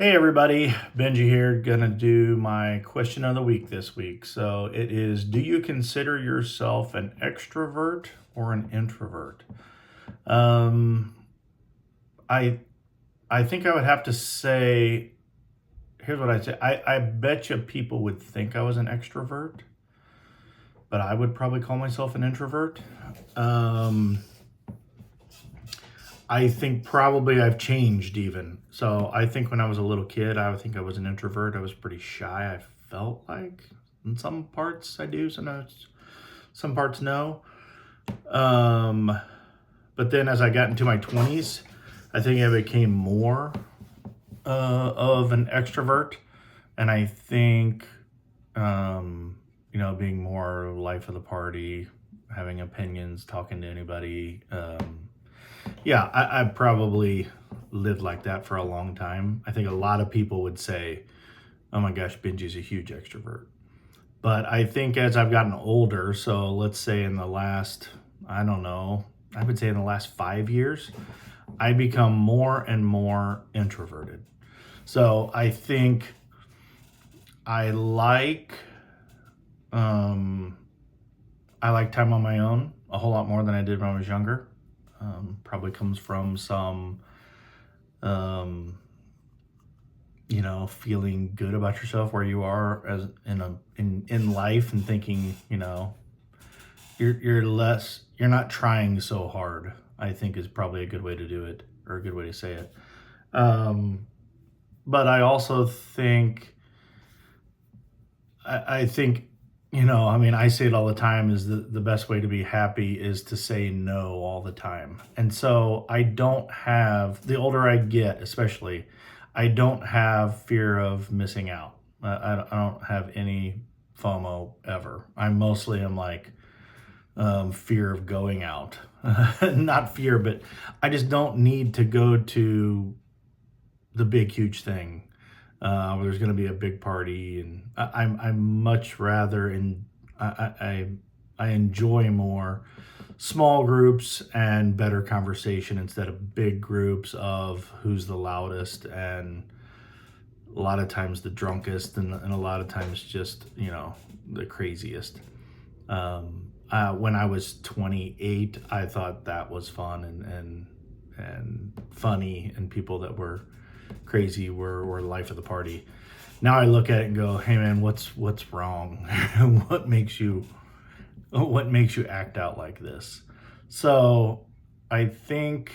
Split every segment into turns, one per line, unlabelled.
Hey everybody, Benji here, gonna do my question of the week this week. So it is, do you consider yourself an extrovert or an introvert? Um, I I think I would have to say, here's what I'd say. I bet you people would think I was an extrovert, but I would probably call myself an introvert. Um, I think probably I've changed even. So I think when I was a little kid, I would think I was an introvert. I was pretty shy. I felt like in some parts I do, some parts no. Um, but then as I got into my 20s, I think I became more of an extrovert. And I think, being more life of the party, having opinions, talking to anybody. Yeah, I probably lived like that for a long time. I think a lot of people would say, oh my gosh, Benji's a huge extrovert. But I think as I've gotten older, so let's say in the last, I don't know, I would say in the last 5 years, I become more and more introverted. So I think I like um, I like time on my own a whole lot more than I did when I was younger. Probably comes from some um, feeling good about yourself where you are as in life and thinking, you're not trying so hard, I think is probably a good way to do it or a good way to say it. Um, but I also think I think, I mean, I say it all the time is the best way to be happy is to say no all the time. And so I don't have, the older I get, especially, I don't have fear of missing out. I don't have any FOMO ever. I mostly am like fear of going out. Not fear, but I just don't need to go to the big, huge thing where there's going to be a big party, and I'm much rather in I enjoy more small groups and better conversation instead of big groups of who's the loudest and a lot of times the drunkest and a lot of times just the craziest. When I was 28, I thought that was fun and funny, and people that were crazy were life of the party. Now I look at it and go, hey man, what's wrong? What makes you act out like this? So I think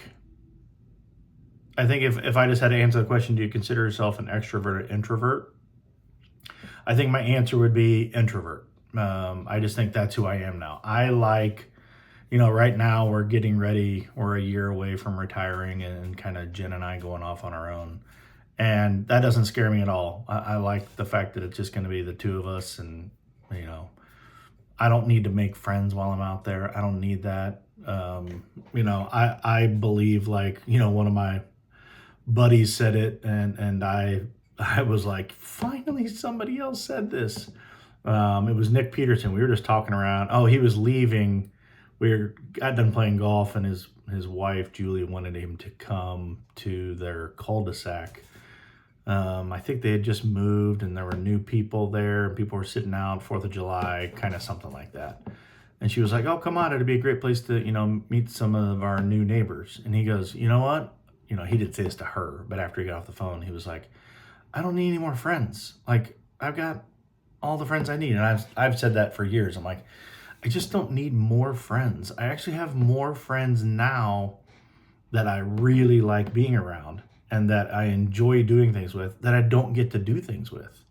if I just had to answer the question, do you consider yourself an extrovert or introvert? I think my answer would be introvert. I just think that's who I am now. I like, right now we're getting ready. We're a year away from retiring and kind of Jen and I going off on our own. And that doesn't scare me at all. I like the fact that it's just going to be the two of us. And, you know, I don't need to make friends while I'm out there. I don't need that. I believe, like, one of my buddies said it, and I was like, finally somebody else said this. It was Nick Peterson. We were just talking around. Oh, he was leaving. Got done playing golf, and his wife Julie wanted him to come to their cul-de-sac. I think they had just moved, and there were new people there, and people were sitting out 4th of July, kind of something like that. And she was like, "Oh, come on! It'd be a great place to meet some of our new neighbors." And he goes, "You know what? He didn't say this to her, but after he got off the phone, he was like, I don't need any more friends. Like, I've got all the friends I need." And I've said that for years. I'm like, I just don't need more friends. I actually have more friends now that I really like being around and that I enjoy doing things with that I don't get to do things with.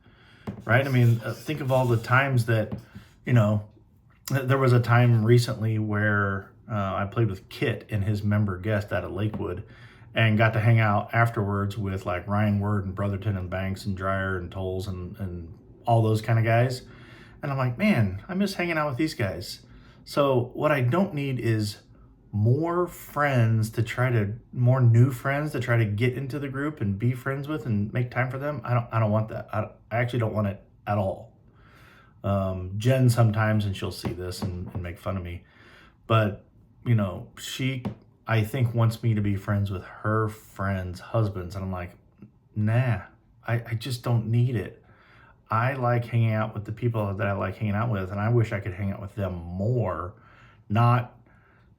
Right? I mean, think of all the times that, you know, there was a time recently where I played with Kit and his member guest out at Lakewood and got to hang out afterwards with like Ryan Word and Brotherton and Banks and Dreyer and Tolles and all those kind of guys. And I'm like, man, I miss hanging out with these guys. So what I don't need is more more new friends to try to get into the group and be friends with and make time for them. I don't want that. I actually don't want it at all. Jen sometimes, and she'll see this and make fun of me, but she, I think, wants me to be friends with her friends' husbands, and I'm like, nah, I just don't need it. I like hanging out with the people that I like hanging out with, and I wish I could hang out with them more, not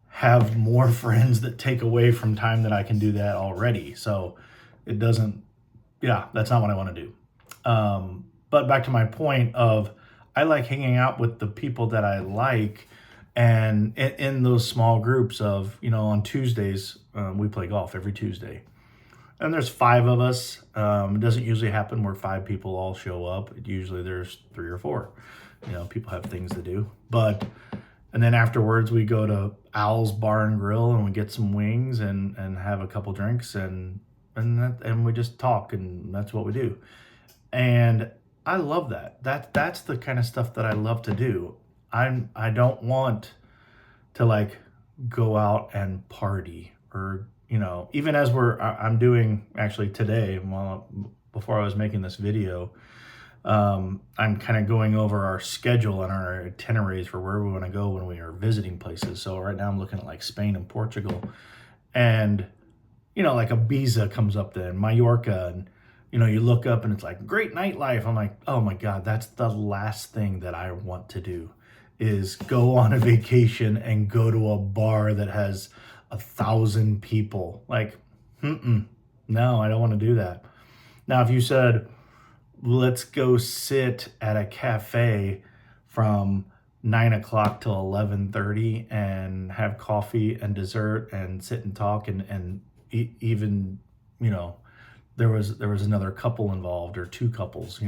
have more friends that take away from time that I can do that already. So it doesn't, yeah, that's not what I want to do. But back to my point of I like hanging out with the people that I like, and in those small groups of, on Tuesdays, we play golf every Tuesday. And there's five of us. It doesn't usually happen where five people all show up. Usually there's three or four. People have things to do. And then afterwards we go to Al's Bar and Grill and we get some wings and have a couple drinks and we just talk, and that's what we do. And I love that. That's the kind of stuff that I love to do. I don't want to like go out and party or even as I'm doing actually today before I was making this video. I'm kind of going over our schedule and our itineraries for where we want to go when we are visiting places. So right now I'm looking at like Spain and Portugal, and like Ibiza comes up then, Mallorca, and you look up and it's like great nightlife. I'm like, oh my God, that's the last thing that I want to do, is go on a vacation and go to a bar that has 1,000 people. Like, no, I don't want to do that. Now, if you said, let's go sit at a cafe from 9 o'clock till 11:30 and have coffee and dessert and sit and talk and even, there was another couple involved or two couples.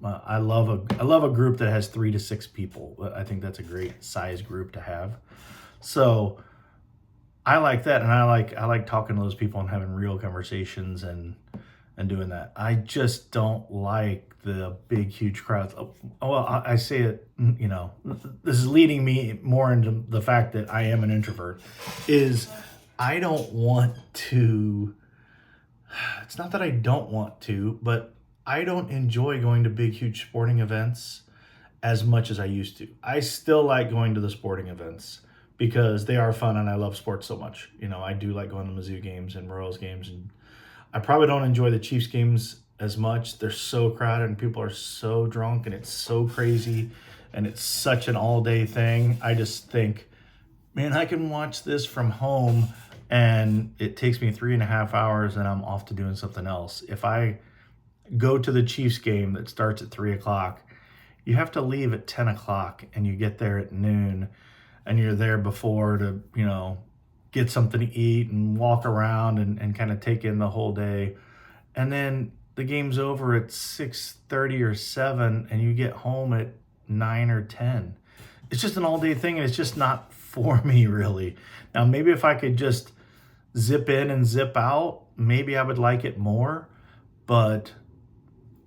I love a group that has 3 to 6 people. I think that's a great size group to have. So I like that, and I like talking to those people and having real conversations and doing that. I just don't like the big, huge crowds. Well, I say it, this is leading me more into the fact that I am an introvert, is I don't want to, it's not that I don't want to, but I don't enjoy going to big, huge sporting events as much as I used to. I still like going to the sporting events because they are fun and I love sports so much. I do like going to Mizzou games and Royals games, and I probably don't enjoy the Chiefs games as much. They're so crowded and people are so drunk and it's so crazy and it's such an all-day thing. I just think, man, I can watch this from home and it takes me 3.5 hours and I'm off to doing something else. If I go to the Chiefs game that starts at 3 o'clock, you have to leave at 10 o'clock and you get there at noon, and you're there before to, get something to eat and walk around and kind of take in the whole day. And then the game's over at 6:30 or 7 and you get home at 9 or 10. It's just an all day thing, and it's just not for me really. Now, maybe if I could just zip in and zip out, maybe I would like it more. But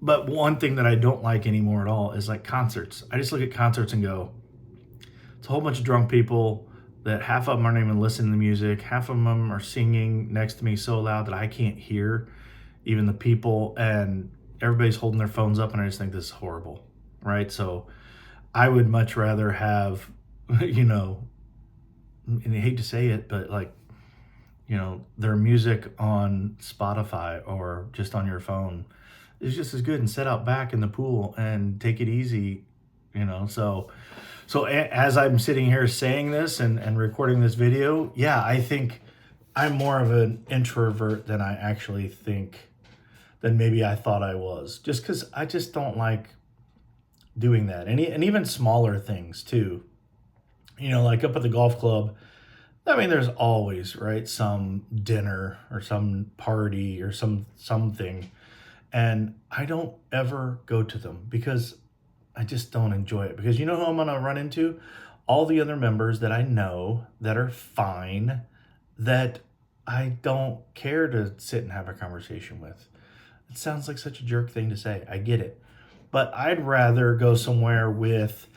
one thing that I don't like anymore at all is like concerts. I just look at concerts and go, it's a whole bunch of drunk people that half of them aren't even listening to music. Half of them are singing next to me so loud that I can't hear even the people, and everybody's holding their phones up, and I just think this is horrible, right? So I would much rather have, and I hate to say it, but like, their music on Spotify or just on your phone is just as good, and sit out back in the pool and take it easy, So as I'm sitting here saying this and recording this video, yeah, I think I'm more of an introvert than I actually think, than maybe I thought I was. Just because I just don't like doing that. And even smaller things too. Like up at the golf club, I mean, there's always, right, some dinner or some party or something. And I don't ever go to them because I just don't enjoy it. Because you know who I'm going to run into? All the other members that I know that are fine, that I don't care to sit and have a conversation with. It sounds like such a jerk thing to say. I get it. But I'd rather go somewhere with,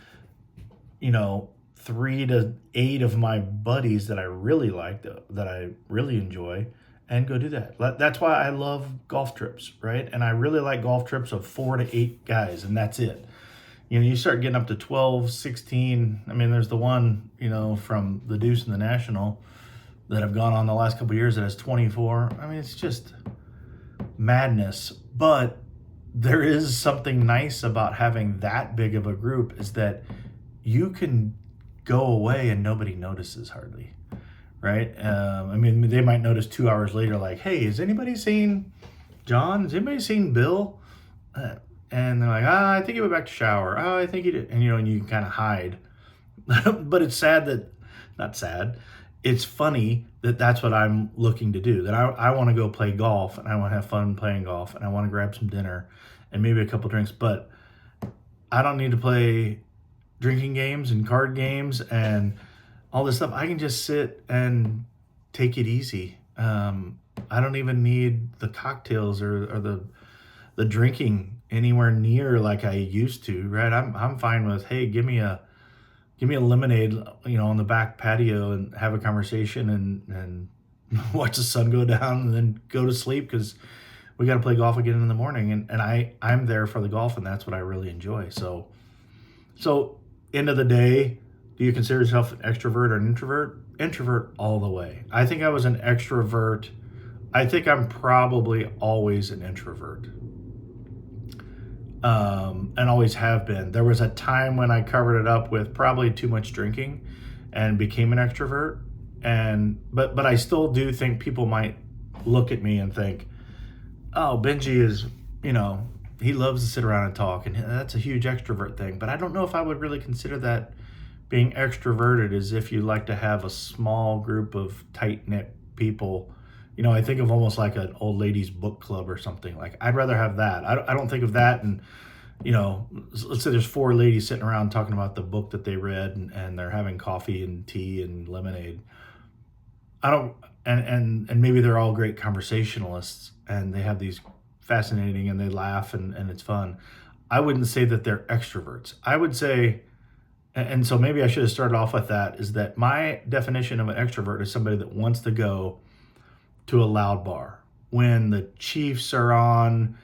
3 to 8 of my buddies that I really like, that I really enjoy, and go do that. That's why I love golf trips, right? And I really like golf trips of 4 to 8 guys, and that's it. You start getting up to 12, 16. I mean, there's the one, from the Deuce and the National that I've gone on the last couple of years that has 24. I mean, it's just madness. But there is something nice about having that big of a group, is that you can go away and nobody notices hardly, right? I mean, they might notice 2 hours later, like, hey, has anybody seen John? Has anybody seen Bill? Uh, and they're like, I think he went back to shower. Oh, I think he did. And, and you can kind of hide. But it's sad that, not sad, it's funny that that's what I'm looking to do. That I want to go play golf, and I want to have fun playing golf, and I want to grab some dinner and maybe a couple drinks, but I don't need to play drinking games and card games and all this stuff. I can just sit and take it easy. I don't even need the cocktails or the drinking anywhere near like I used to, right? I'm fine with, hey, give me a lemonade, on the back patio, and have a conversation and watch the sun go down and then go to sleep, because we got to play golf again in the morning. And I'm there for the golf, and that's what I really enjoy. So end of the day, do you consider yourself an extrovert or an introvert? Introvert all the way. I think I was an extrovert. I think I'm probably always an introvert. And always have been. There was a time when I covered it up with probably too much drinking and became an extrovert. But I still do think people might look at me and think, oh, Benji is, he loves to sit around and talk, and that's a huge extrovert thing. But I don't know if I would really consider that being extroverted, as if you like to have a small group of tight-knit people. I think of almost like an old ladies book club or something. Like, I'd rather have that. I don't think of that. And, let's say there's 4 ladies sitting around talking about the book that they read, and they're having coffee and tea and lemonade. I don't, and maybe they're all great conversationalists, and they have these fascinating, and they laugh, and it's fun. I wouldn't say that they're extroverts. I would say, and so maybe I should have started off with that, is that my definition of an extrovert is somebody that wants to go to a loud bar when the Chiefs are on,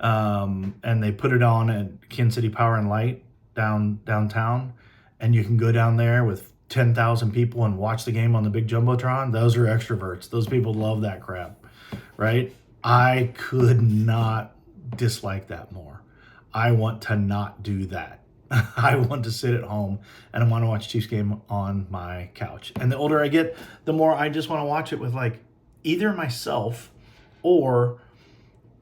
and they put it on at Kansas City Power and Light downtown, and you can go down there with 10,000 people and watch the game on the big jumbotron. Those are extroverts. Those people love that crap, right? I could not dislike that more. I want to not do that. I want to sit at home, and I want to watch Chiefs game on my couch. And the older I get, the more I just want to watch it with, like, either myself or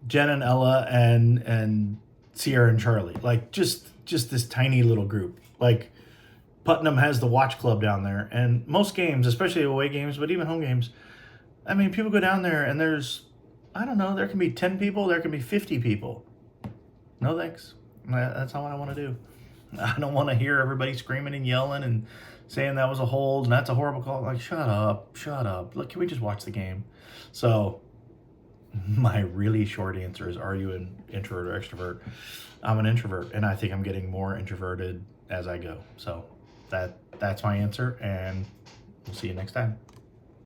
Jen and Ella and Sierra and Charlie. Like, just this tiny little group. Like, Putnam has the watch club down there, and most games, especially away games, but even home games, I mean, people go down there and there's, I don't know, there can be 10 people, there can be 50 people. No thanks. That's not what I want to do. I don't want to hear everybody screaming and yelling and saying that was a hold and that's a horrible call. Like, shut up. Look, can we just watch the game? So my really short answer is, are you an introvert or extrovert? I'm an introvert, and I think I'm getting more introverted as I go. So that's my answer, and we'll see you next time.